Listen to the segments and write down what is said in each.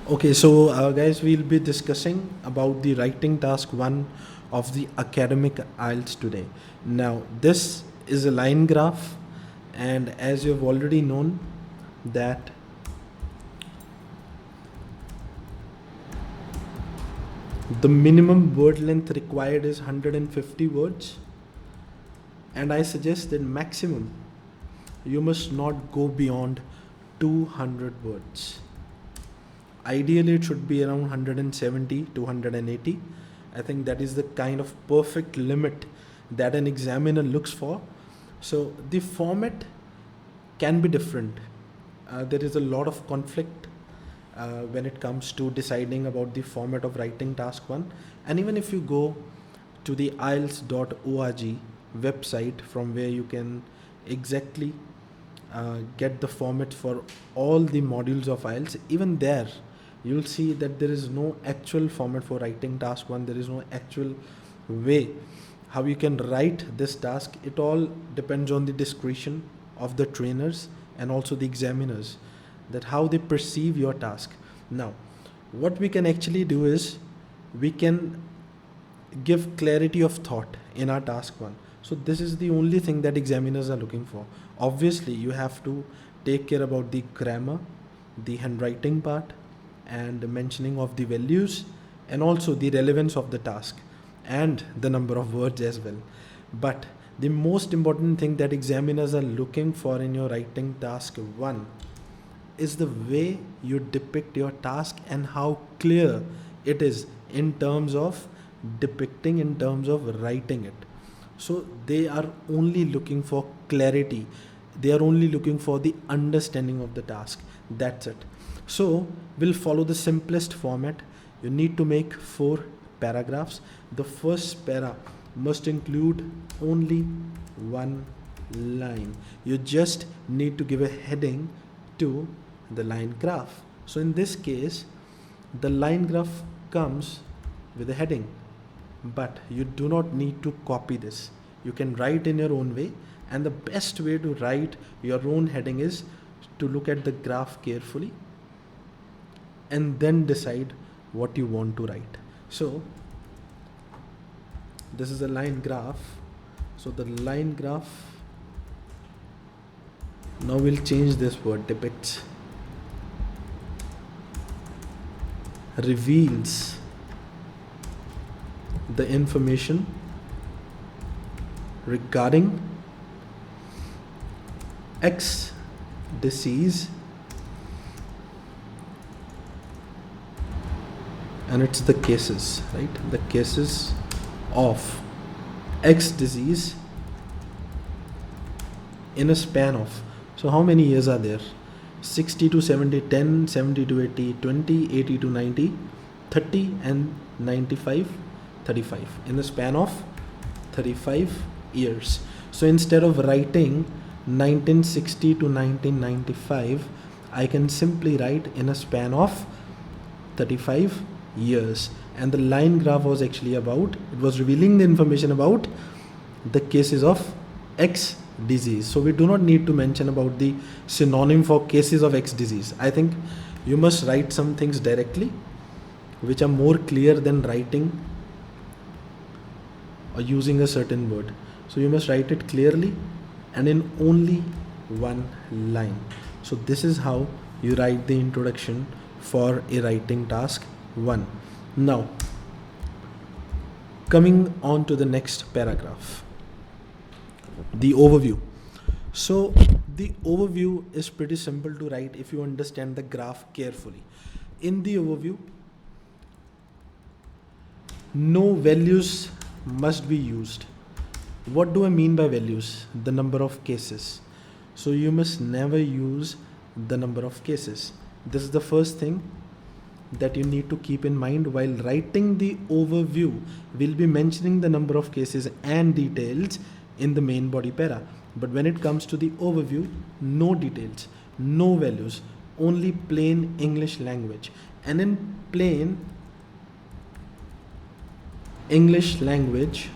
Okay, so guys, we'll be discussing about the writing task 1 of the academic IELTS today. Now, this is a line graph, and as you've already known that the minimum word length required is 150 words, and I suggest that maximum you must not go beyond 200 words. Ideally it should be around 170 to 180. I think that is the kind of perfect limit that an examiner looks for. So the format can be different. There is a lot of conflict when it comes to deciding about the format of writing task 1, and even if you go to the IELTS.org website, from where you can exactly get the format for all the modules of IELTS, even there you'll see that there is no actual format for writing task 1. There is no actual way how you can write this task. It all depends on the discretion of the trainers and also the examiners, that how they perceive your task. Now, what we can actually do is we can give clarity of thought in our task 1. So this is the only thing that examiners are looking for. Obviously, you have to take care about the grammar, the handwriting part, and the mentioning of the values, and also the relevance of the task and the number of words as well. But the most important thing that examiners are looking for in your writing task 1 is the way you depict your task and how clear it is in terms of depicting, in terms of writing it. So they are only looking for clarity. They are only looking for the understanding of the task. That's it. So we'll follow the simplest format. You need to make 4 paragraphs. The first para must include only 1 line. You just need to give a heading to the line graph. So in this case, the line graph comes with a heading, but you do not need to copy this. You can write in your own way, and the best way to write your own heading is to look at the graph carefully and then decide what you want to write. So this is a line graph. So the line graph, now we'll change this word, depicts, reveals the information regarding X disease, and it's the cases, right? The cases of X disease in a span of, so how many years are there? 60 to 70, 10, 70 to 80, 20, 80 to 90, 30 and 95, 35, in the span of 35 years. So instead of writing 1960 to 1995, I can simply write in a span of 35 years. And the line graph was actually about, it was revealing the information about the cases of X disease. So we do not need to mention about the synonym for cases of X disease. I think you must write some things directly which are more clear than writing or using a certain word. So you must write it clearly and in only 1 line. So this is how you write the introduction for a writing task 1. Now, coming on to the next paragraph, the overview. So the overview is pretty simple to write if you understand the graph carefully. In the overview, no values must be used. What do I mean by values? The number of cases. So you must never use the number of cases. This is the first thing that you need to keep in mind while writing the overview. We'll be mentioning the number of cases and details in the main body para, but when it comes to the overview, no details, no values, only plain English language. And in plain English language,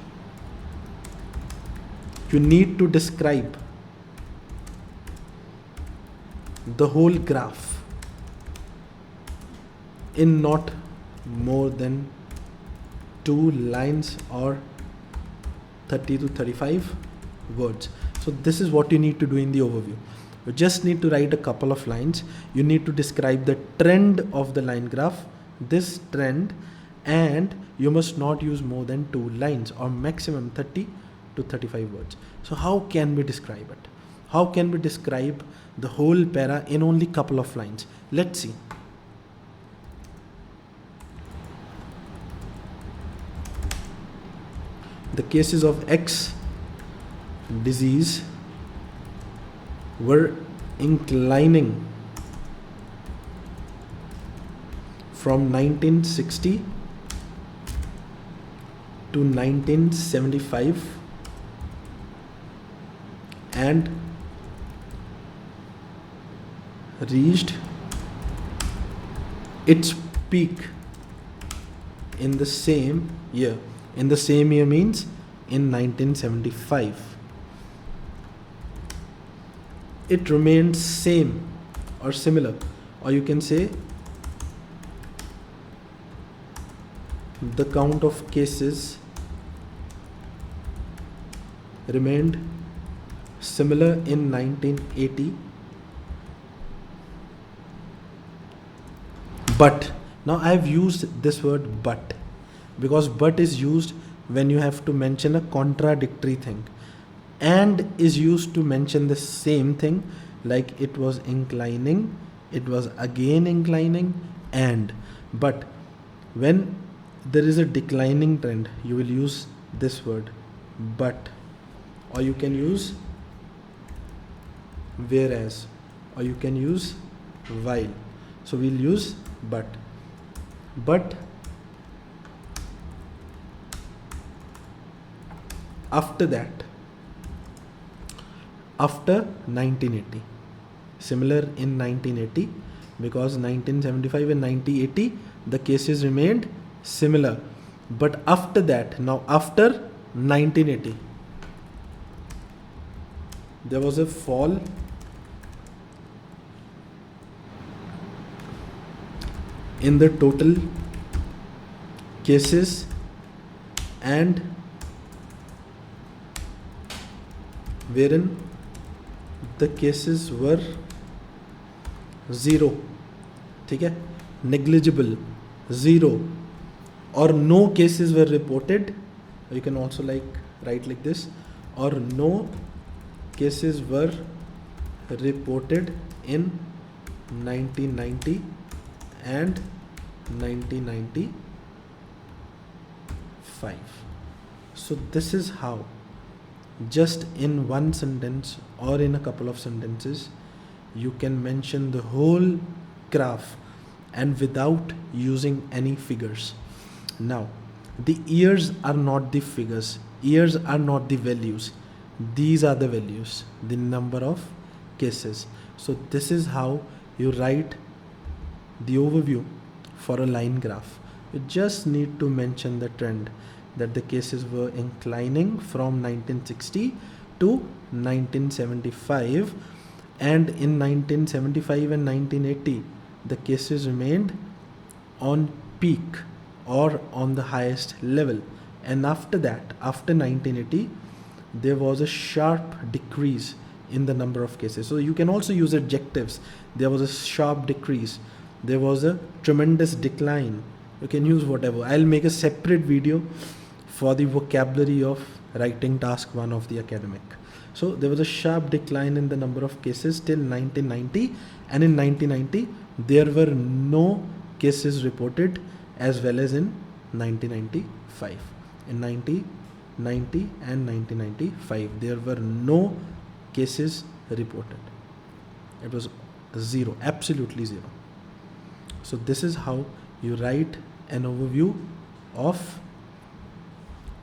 you need to describe the whole graph. in not more than 2 lines or 30 to 35 words. So this is what you need to do in the overview. You just need to write a couple of lines. You need to describe the trend of the line graph, this trend, and you must not use more than 2 lines or maximum 30 to 35 words. So how can we describe it? How can we describe the whole para in only couple of lines? Let's see. The cases of X disease were inclining from 1960 to 1975 and reached its peak in the same year. In the same year means in 1975. It remained same or similar, or you can say the count of cases remained similar in 1980. But now I have used this word but because but is used when you have to mention a contradictory thing, and is used to mention the same thing, like it was inclining, it was again inclining, and. But when there is a declining trend, you will use this word but, or you can use whereas, or you can use while. So we'll use but. After that, after 1980, similar in 1980, because 1975 and 1980 the cases remained similar, but after that, now after 1980, there was a fall in the total cases and wherein the cases were zero, ठीक है, negligible, zero, or no cases were reported. You can also write like this, or no cases were reported in 1990 and 1995. So this is how, just in one sentence or in a couple of sentences, you can mention the whole graph and without using any figures. Now, the years are not the figures, years are not the values, these are the values, the number of cases. So this is how you write the overview for a line graph. You just need to mention the trend, that the cases were inclining from 1960 to 1975, and in 1975 and 1980 the cases remained on peak or on the highest level, and after that, after 1980, there was a sharp decrease in the number of cases. So you can also use adjectives. There was a sharp decrease, there was a tremendous decline, you can use whatever. I'll make a separate video for the vocabulary of writing task 1 of the academic. So there was a sharp decline in the number of cases till 1990, and in 1990 there were no cases reported, as well as in 1995. In 1990 and 1995 there were no cases reported. It was zero, absolutely zero. So this is how you write an overview of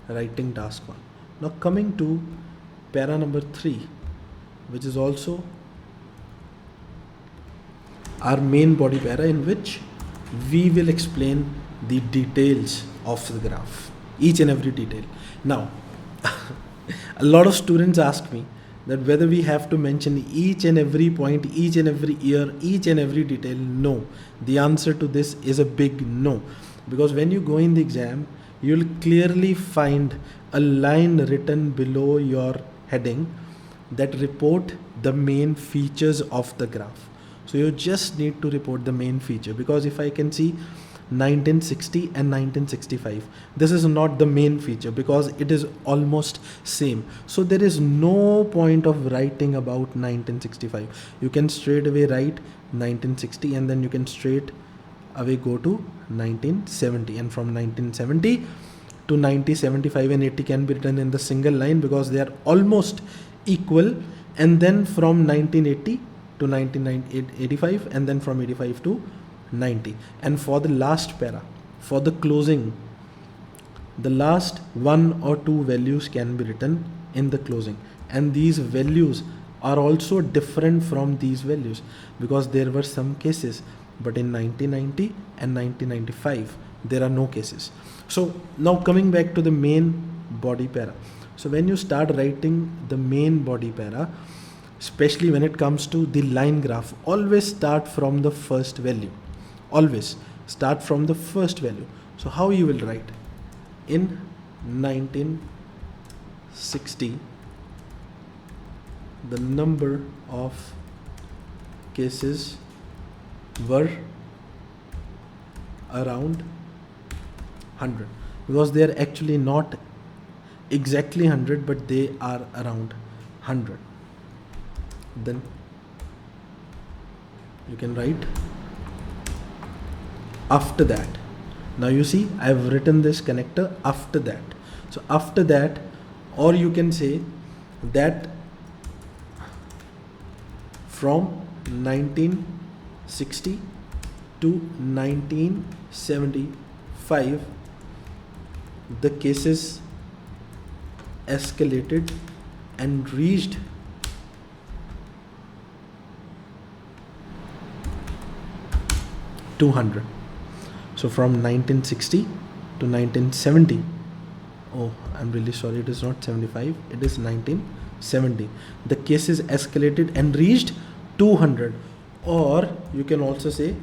writing task 1. Now coming to para number 3, which is also our main body para, in which we will explain the details of the graph, each and every detail. Now a lot of students ask me that whether we have to mention each and every point, each and every year, each and every detail. No. The answer to this is a big no. Because when you go in the exam, you'll clearly find a line written below your heading that report the main features of the graph. So you just need to report the main feature, because if I can see 1960 and 1965, this is not the main feature because it is almost same. So there is no point of writing about 1965. You can straight away write 1960 and then you can straight away go to 1970, and from 1970 to 1975 and 80 can be written in the single line because they are almost equal, and then from 1980 to 1985, and then from 85 to 90. And for the last para, for the closing, the last one or two values can be written in the closing, and these values are also different from these values because there were some cases, but in 1990 and 1995 there are no cases. So now coming back to the main body para. So when you start writing the main body para, especially when it comes to the line graph, always start from the first value. Always start from the first value. So how you will write? In 1960, the number of cases were around 100, because they are actually not exactly 100, but they are around 100. Then you can write after that. Now you see I have written this connector after that. So after that, or you can say that from 1960 to 1975 the cases escalated and reached 200. So from 1960 to 1970, oh, I'm really sorry, it is not 75, it is 1970. The cases escalated and reached 200. Or you can also say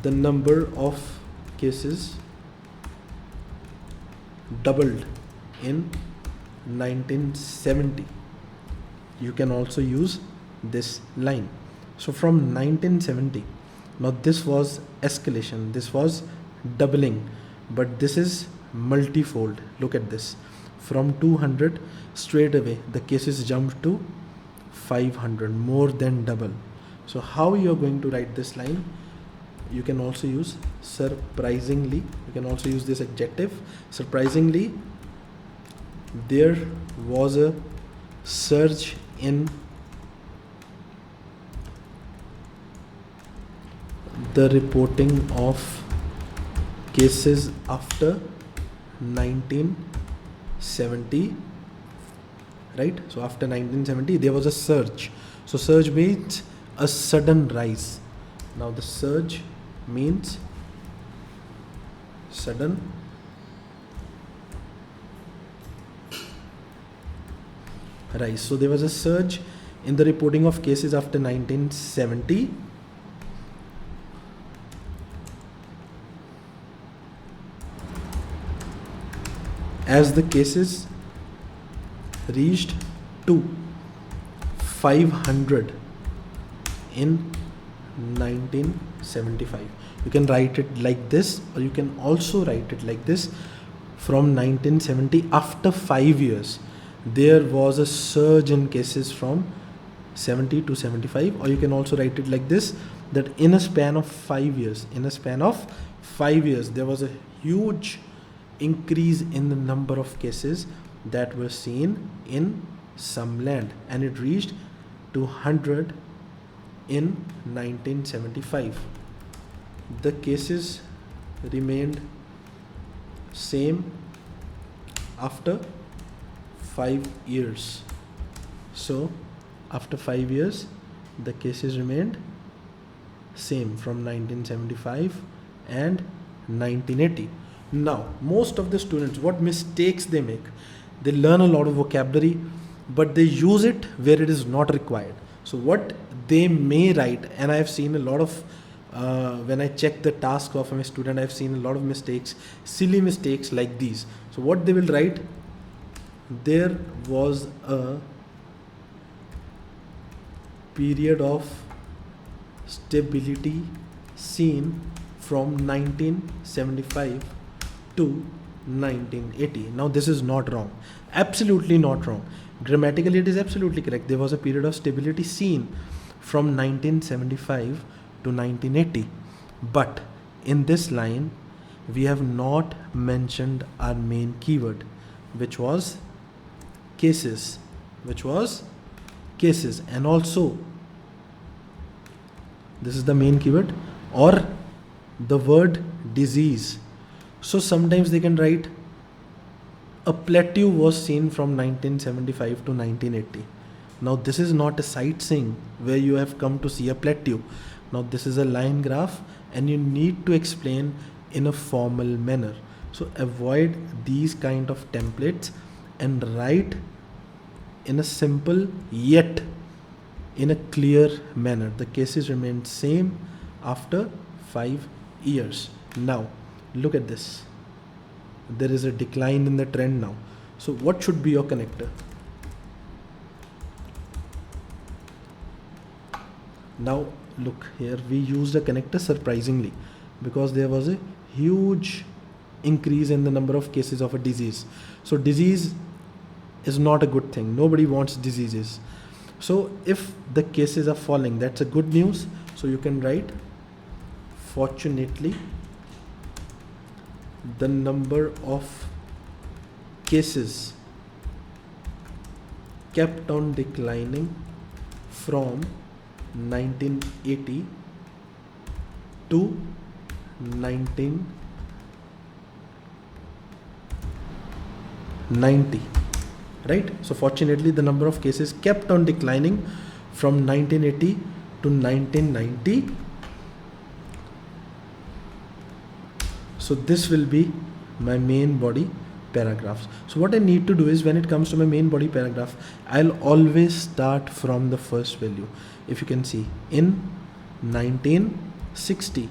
the number of cases doubled in 1970. You can also use this line. So from 1970, now this was escalation, this was doubling, but this is multifold. Look at this. From 200 straight away the cases jumped to 500, more than double. So how you are going to write this line? You can also use surprisingly. You can also use this adjective. Surprisingly, there was a surge in the reporting of cases after 1970, right? So after 1970 there was a surge. So surge means a sudden rise. Now the surge means sudden rise. So there was a surge in the reporting of cases after 1970. As the cases reached to 500 in 1975. You can write it like this, or you can also write it like this. From 1970, after 5 years, there was a surge in cases from 70 to 75, or you can also write it like this, that in a span of 5 years, there was a huge increase in the number of cases that were seen in some land, and it reached to 100 in 1975. The cases remained same after 5 years. So after 5 years the cases remained same from 1975 and 1980. Now most of the students, what mistakes they make, They learn a lot of vocabulary, but they use it where it is not required. So what they may write, and I have seen a lot of when I check the task of a student, I've seen a lot of mistakes, silly mistakes like these. So what they will write: there was a period of stability seen from 1975 to 1980. Now this is not wrong, absolutely not wrong. Grammatically it is absolutely correct. There was a period of stability seen from 1975 to 1980. But in this line we have not mentioned our main keyword, which was cases, and also this is the main keyword, or the word disease. So sometimes they can write a plateau was seen from 1975 to 1980. Now this is not a sightseeing where you have come to see a plateau. Now this is a line graph and you need to explain in a formal manner. So avoid these kind of templates and write in a simple yet in a clear manner. The cases remain same after 5 years. Now look at this. There is a decline in the trend now. So what should be your connector? Now look here, we used a connector surprisingly because there was a huge increase in the number of cases of a disease. So disease is not a good thing. Nobody wants diseases. So if the cases are falling, that's a good news. So you can write, fortunately the number of cases kept on declining from 1980 to 1990, right? So fortunately the number of cases kept on declining from 1980 to 1990. So this will be my main body paragraphs. So what I need to do is, when it comes to my main body paragraph, I'll always start from the first value. If you can see, in 1960,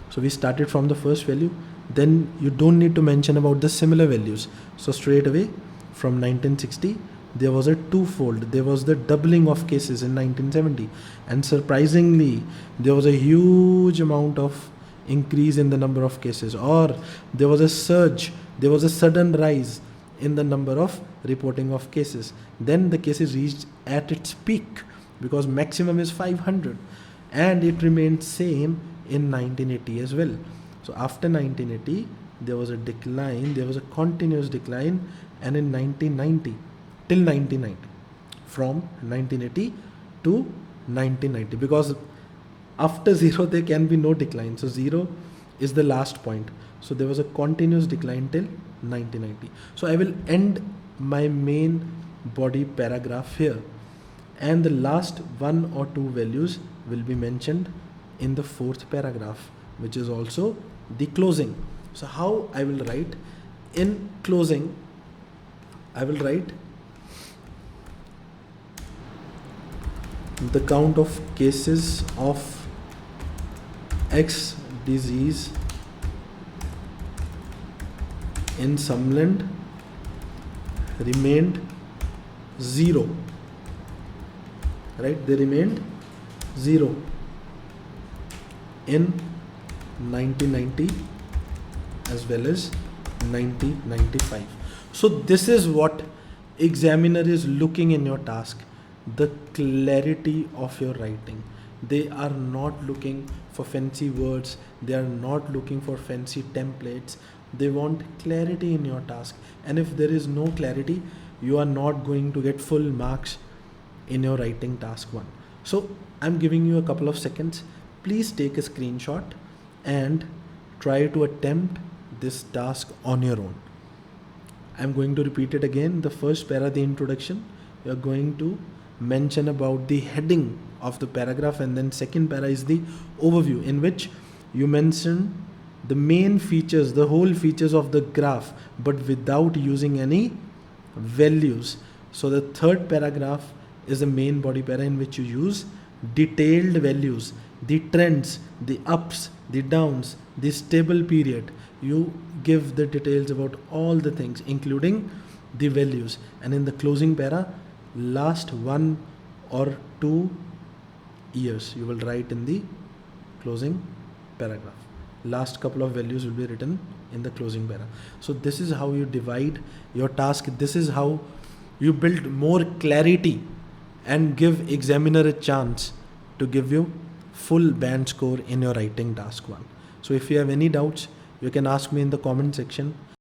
so we started from the first value. Then you don't need to mention about the similar values. So straight away from 1960 there was a twofold, there was the doubling of cases in 1970, and surprisingly there was a huge amount of increase in the number of cases, or there was a surge, there was a sudden rise in the number of reporting of cases. Then the cases reached at its peak because maximum is 500, and it remained same in 1980 as well. So after 1980 there was a decline, there was a continuous decline, and in 1990 till 1990, from 1980 to 1990, because after 0 there can be no decline, so 0 is the last point. So there was a continuous decline till 1990. So I will end my main body paragraph here, and the last 1 or 2 values will be mentioned in the 4th paragraph, which is also the closing. So how I will write in closing, I will write the count of cases of X disease in Sumland remained 0, right? They remained 0 in 1990 as well as 1995. So this is what examiner is looking in your task, the clarity of your writing. They are not looking for fancy words, they are not looking for fancy templates. They want clarity in your task, and if there is no clarity, you are not going to get full marks in your writing task 1. So I'm giving you a couple of seconds. Please take a screenshot and try to attempt this task on your own. I'm going to repeat it again. The first para, the introduction, you are going to mention about the heading of the paragraph, and then second para is the overview, in which you mention the main features, the whole features of the graph, but without using any values. So the third paragraph is the main body para in which you use detailed values, the trends, the ups, the downs, the stable period. You give the details about all the things, including the values. And in the closing para, last 1 or 2 years you will write in the closing paragraph. Last couple of values will be written in the closing para. So this is how you divide your task. This is how you build more clarity and give examiner a chance to give you full band score in your writing task 1. So if you have any doubts, you can ask me in the comment section.